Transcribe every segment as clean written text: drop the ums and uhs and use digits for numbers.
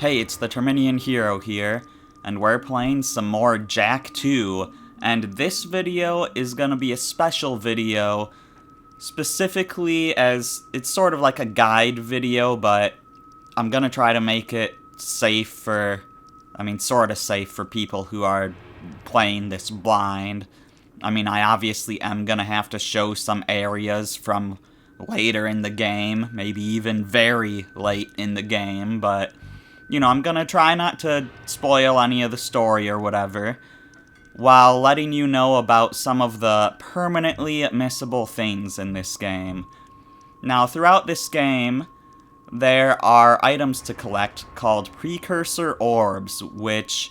Hey, it's the Terminian Hero here, and we're playing some more Jak 2, and this video is gonna be a special video, specifically as it's sort of like a guide video, but I'm gonna try to make it safe for, sorta safe for people who are playing this blind. I obviously am gonna have to show some areas from later in the game, maybe even very late in the game, but I'm gonna try not to spoil any of the story or whatever, while letting you know about some of the permanently missable things in this game. Now, throughout this game, there are items to collect called Precursor Orbs, which,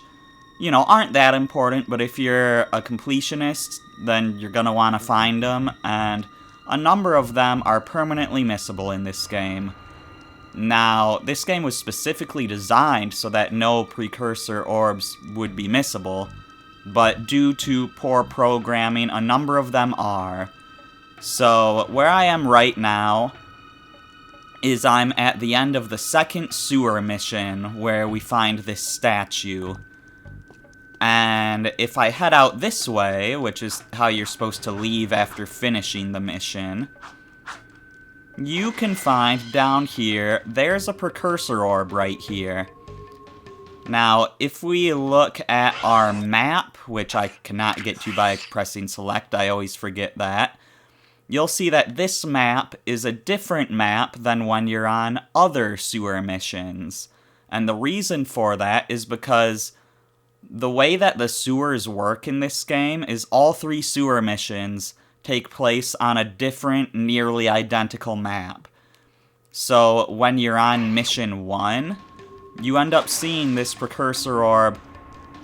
aren't that important, but if you're a completionist, then you're gonna want to find them, and a number of them are permanently missable in this game. Now, this game was specifically designed so that no Precursor Orbs would be missable, but due to poor programming, a number of them are. So, where I am right now is I'm at the end of the second sewer mission, where we find this statue. And if I head out this way, which is how you're supposed to leave after finishing the mission, you can find down here, there's a Precursor Orb right here. Now, if we look at our map, which I cannot get to by pressing select, I always forget that, you'll see that this map is a different map than when you're on other sewer missions. And the reason for that is because the way that the sewers work in this game is all three sewer missions take place on a different, nearly identical map. So, when you're on Mission 1, you end up seeing this Precursor Orb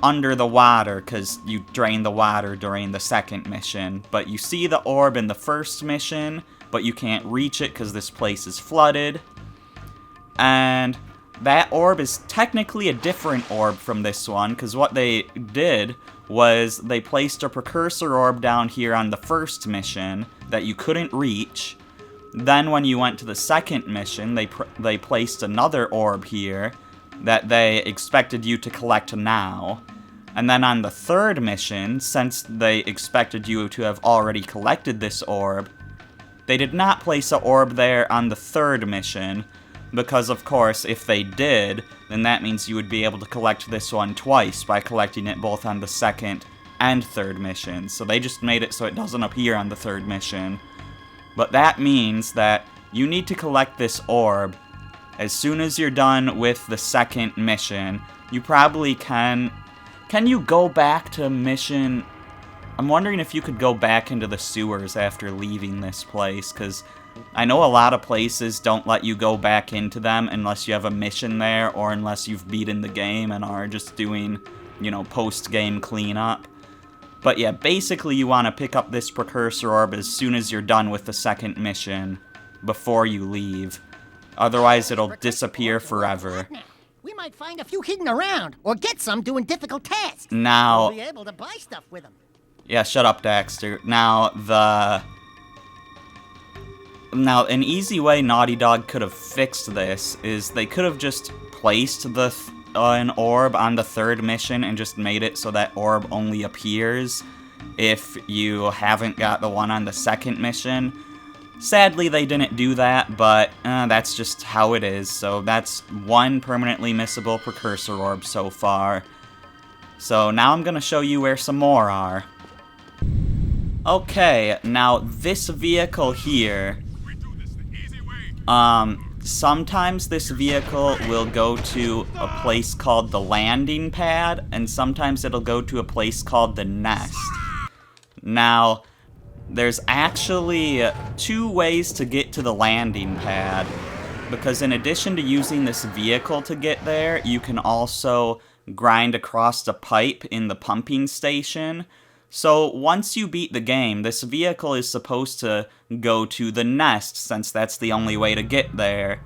under the water, because you drain the water during the second mission. But you see the orb in the first mission, but you can't reach it because this place is flooded. And that orb is technically a different orb from this one, because what they did was they placed a Precursor Orb down here on the first mission that you couldn't reach. Then when you went to the second mission, they placed another orb here that they expected you to collect now. And then on the third mission, since they expected you to have already collected this orb, they did not place an orb there on the third mission, because of course, if they did, then that means you would be able to collect this one twice by collecting it both on the second and third mission. So they just made it so it doesn't appear on the third mission. But that means that you need to collect this orb as soon as you're done with the second mission. You probably can... Can you go back to mission... I'm wondering if you could go back into the sewers after leaving this place, because I know a lot of places don't let you go back into them unless you have a mission there, or unless you've beaten the game and are just doing, post-game cleanup. But yeah, basically you want to pick up this Precursor Orb as soon as you're done with the second mission, before you leave. Otherwise it'll disappear forever. We might find a few hidden around, or get some doing difficult tasks. Now... We'll be able to buy stuff with them. Yeah, shut up, Daxter. Now, an easy way Naughty Dog could have fixed this is they could have just placed an orb on the third mission and just made it so that orb only appears if you haven't got the one on the second mission. Sadly, they didn't do that, but that's just how it is. So that's one permanently missable Precursor Orb so far. So now I'm going to show you where some more are. Okay, now this vehicle here, sometimes this vehicle will go to a place called the landing pad, and sometimes it'll go to a place called the nest. Now, there's actually two ways to get to the landing pad, because in addition to using this vehicle to get there, you can also grind across the pipe in the pumping station. So once you beat the game, this vehicle is supposed to go to the nest, since that's the only way to get there.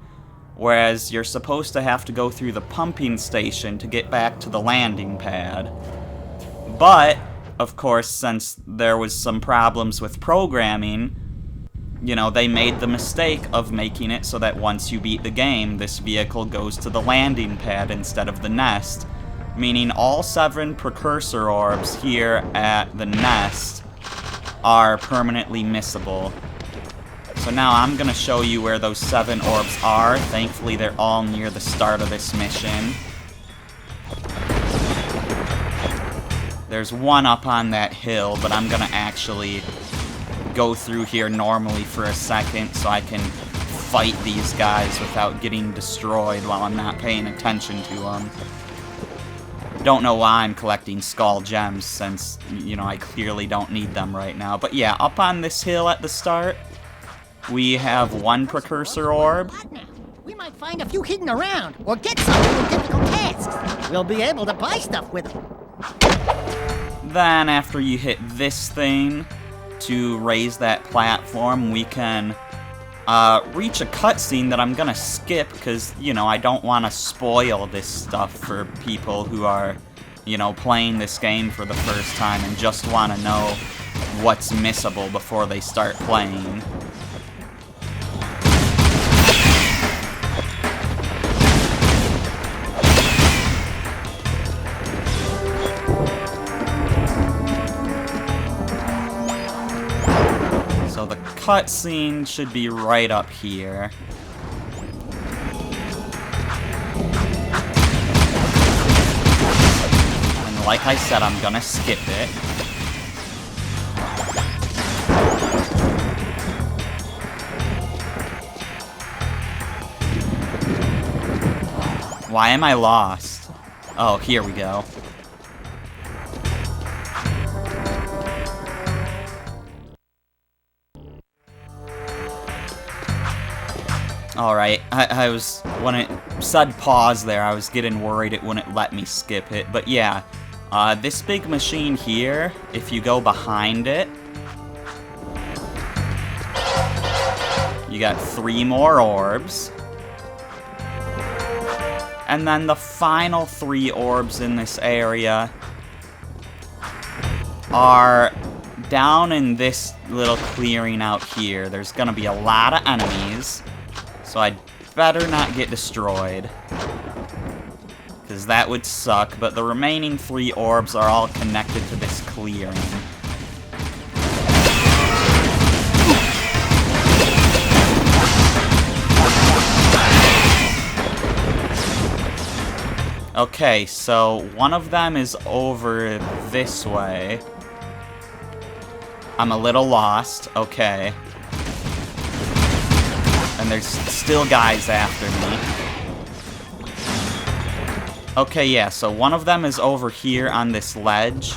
Whereas you're supposed to have to go through the pumping station to get back to the landing pad. But, of course, since there was some problems with programming, you know, they made the mistake of making it so that once you beat the game, this vehicle goes to the landing pad instead of the nest, meaning all 7 precursor orbs here at the nest are permanently missable. So now I'm gonna show you where those 7 orbs are. Thankfully, they're all near the start of this mission. There's one up on that hill, but I'm gonna actually go through here normally for a second so I can fight these guys without getting destroyed while I'm not paying attention to them. Don't know why I'm collecting skull gems since, you know, I clearly don't need them right now. But yeah, up on this hill at the start, we have 1 precursor orb. We might find a few hidden around, or get some doing difficult tasks. We'll be able to buy stuff with them. Then after you hit this thing, to raise that platform, we can reach a cutscene that I'm gonna skip because, you know, I don't want to spoil this stuff for people who are, you know, playing this game for the first time and just want to know what's missable before they start playing. So the cutscene should be right up here. And like I said, I'm gonna skip it. Why am I lost? Oh, here we go. Alright, I was, when it said pause there, I was getting worried it wouldn't let me skip it. But yeah, this big machine here, if you go behind it, you got 3 more orbs. And then the final 3 orbs in this area are down in this little clearing out here. There's gonna be a lot of enemies. So I'd better not get destroyed, because that would suck, but the remaining 3 orbs are all connected to this clearing. Okay, so one of them is over this way. I'm a little lost, okay. And there's still guys after me. Okay, yeah, so one of them is over here on this ledge.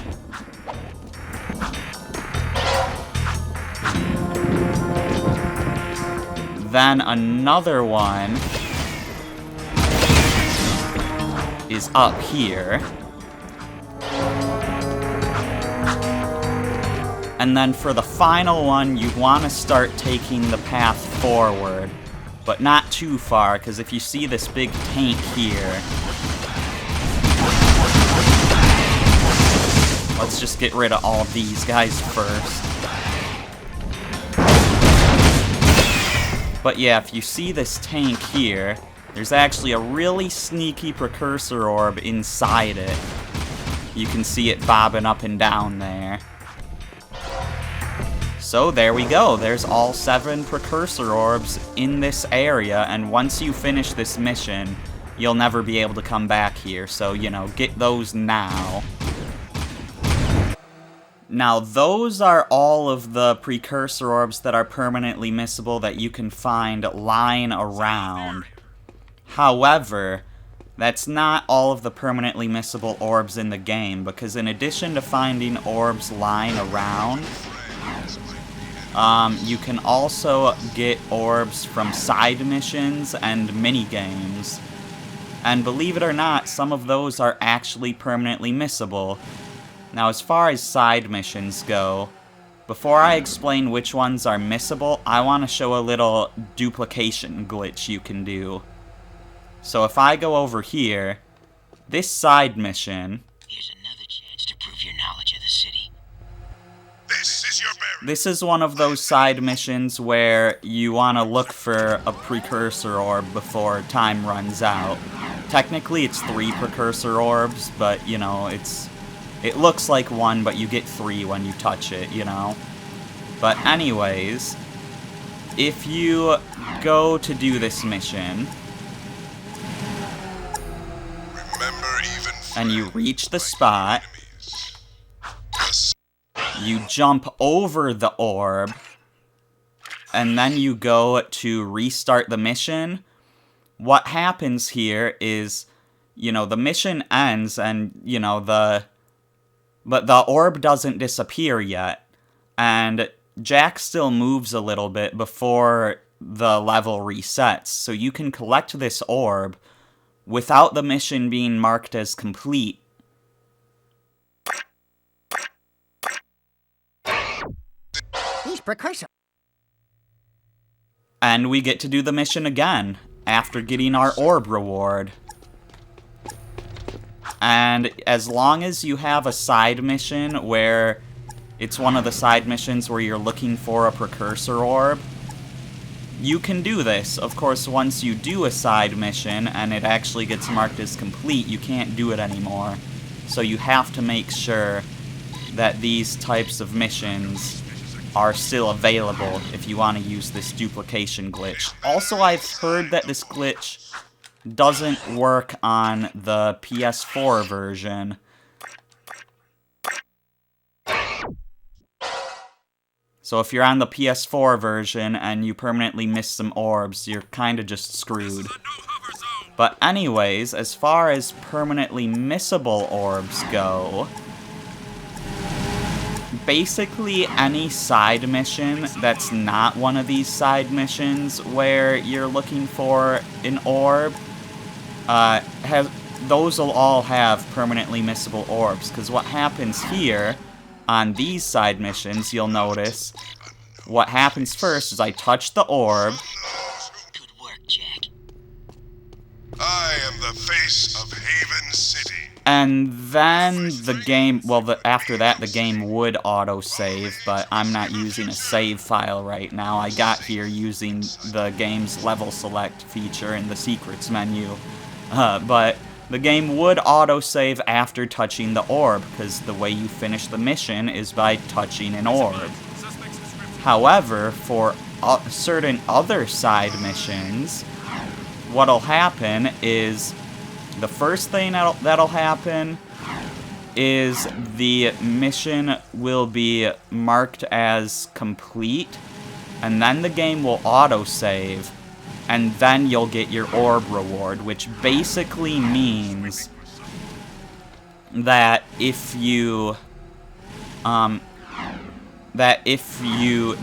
Then another one is up here. And then for the final one, you want to start taking the path forward, but not too far, because if you see this big tank here, let's just get rid of all of these guys first. But yeah, if you see this tank here, there's actually a really sneaky precursor orb inside it. You can see it bobbing up and down there. So there we go, there's all 7 precursor orbs in this area, and once you finish this mission, you'll never be able to come back here, so, you know, get those now. Now, those are all of the precursor orbs that are permanently missable that you can find lying around. However, that's not all of the permanently missable orbs in the game, because in addition to finding orbs lying around, you can also get orbs from side missions and minigames. And believe it or not, some of those are actually permanently missable. Now, as far as side missions go, before I explain which ones are missable, I want to show a little duplication glitch you can do. So if I go over here, this side mission... Here's another chance to prove your knowledge of the city. This is your barrier. This is one of those side missions where you want to look for a precursor orb before time runs out. Technically, it's 3 precursor orbs, but, you know, it looks like 1, but you get 3 when you touch it, you know? But anyways, if you go to do this mission, and you reach the spot, you jump over the orb, and then you go to restart the mission. What happens here is, you know, the mission ends and, you know, but the orb doesn't disappear yet, and Jack still moves a little bit before the level resets, so you can collect this orb without the mission being marked as complete. These precursor. And we get to do the mission again, after getting our orb reward. And as long as you have a side mission where it's one of the side missions where you're looking for a precursor orb, you can do this. Of course, once you do a side mission and it actually gets marked as complete, you can't do it anymore. So you have to make sure that these types of missions are still available if you want to use this duplication glitch. Also, I've heard that this glitch doesn't work on the PS4 version. So if you're on the PS4 version and you permanently miss some orbs, you're kind of just screwed. But anyways, as far as permanently missable orbs go, basically any side mission that's not one of these side missions where you're looking for an orb, those will all have permanently missable orbs. Because what happens here, on these side missions, you'll notice, what happens first is I touch the orb. Good work, Jack. I am the face of Haven City. And then the game, well, after that, the game would auto-save, but I'm not using a save file right now. I got here using the game's level select feature in the secrets menu. But the game would auto-save after touching the orb, because the way you finish the mission is by touching an orb. However, for certain other side missions, what'll happen is, the first thing that'll happen is the mission will be marked as complete, and then the game will autosave, and then you'll get your orb reward, which basically means that if you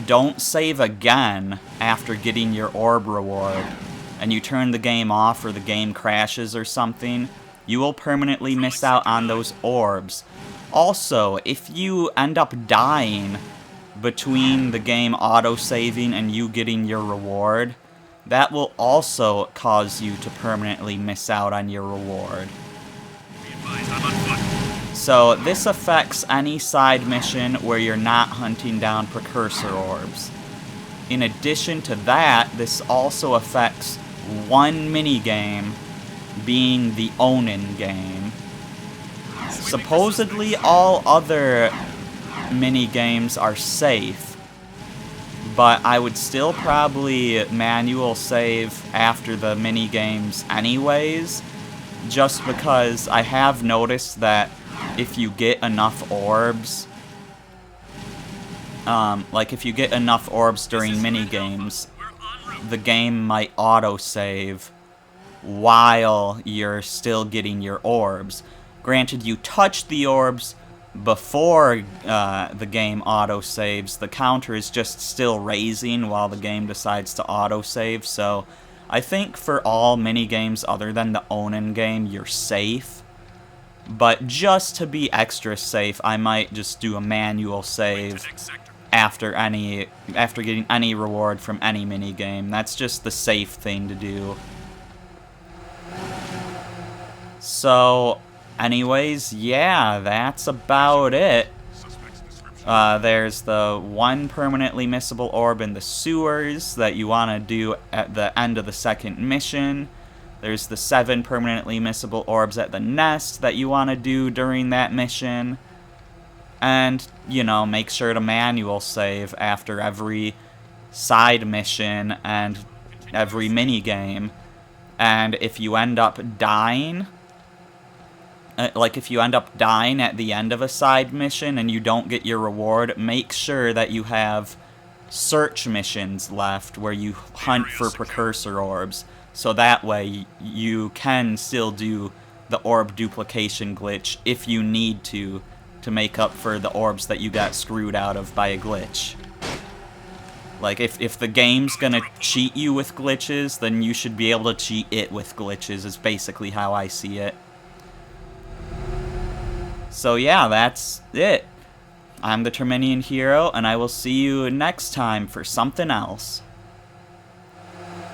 don't save again after getting your orb reward, and you turn the game off or the game crashes or something, you will permanently miss out on those orbs. Also, if you end up dying between the game autosaving and you getting your reward, that will also cause you to permanently miss out on your reward. So this affects any side mission where you're not hunting down precursor orbs. In addition to that, this also affects one minigame, being the Onin game. Supposedly all other minigames are safe, but I would still probably manual save after the minigames anyways, just because I have noticed that if you get enough orbs, like if you get enough orbs during minigames, the game might autosave while you're still getting your orbs. Granted, you touch the orbs before the game autosaves, the counter is just still raising while the game decides to autosave, so I think for all minigames other than the Onin game, you're safe. But just to be extra safe, I might just do a manual save after getting any reward from any minigame. That's just the safe thing to do. So, anyways, yeah, that's about it. There's the 1 permanently missable orb in the sewers that you want to do at the end of the second mission. There's the 7 permanently missable orbs at the nest that you want to do during that mission. And, you know, make sure to manual save after every side mission and every minigame. And if you end up dying, if you end up dying at the end of a side mission and you don't get your reward, make sure that you have search missions left where you hunt for precursor orbs. So that way you can still do the orb duplication glitch if you need to make up for the orbs that you got screwed out of by a glitch. Like, if the game's gonna cheat you with glitches, then you should be able to cheat it with glitches, is basically how I see it. So yeah, that's it. I'm the Terminian Hero, and I will see you next time for something else.